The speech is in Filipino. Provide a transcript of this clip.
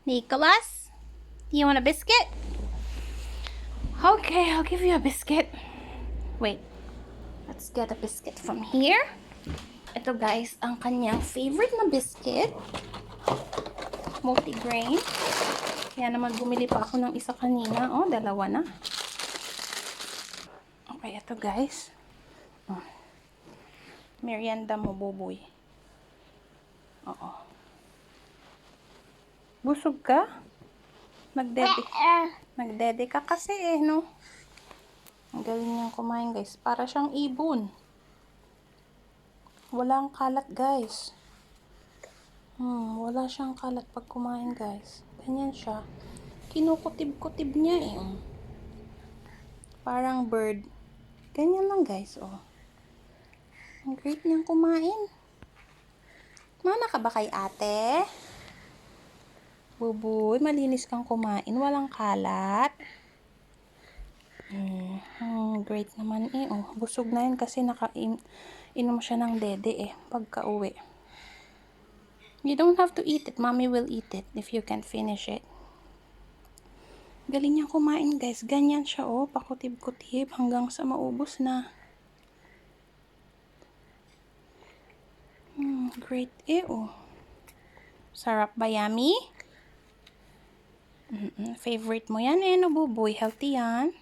Nicholas, do you want a biscuit? Okay, I'll give you a biscuit. Wait, let's get a biscuit from here. Ito guys, ang kanyang favorite na biscuit. Multigrain. Kaya naman bumili pa ako ng isa kanina. Oh, dalawa na. Okay, ito guys. Oh. Merienda mo, buboy. Oo. Busog ka? Nagdede ka kasi eh, no? Ang galing niyang kumain guys. Para siyang ibon. Walang kalat guys. Wala siyang kalat pag kumain guys. Ganyan siya. Kinukutib-kutib niya eh. Parang bird. Ganyan lang guys, oh. Ang great niyang kumain. Mana ka ba kay ate? Buboy, malinis kang kumain. Walang kalat. Great naman eh. Oh, busog na yun kasi inom siya ng dede eh. Pagka uwi. You don't have to eat it. Mommy will eat it if you can't finish it. Galing niyang kumain guys. Ganyan siya oh. Pakutib-kutib hanggang sa maubos na. Great eh oh. Sarap ba, yummy? Favorite mo yan eh, no buboy? Healthy yan.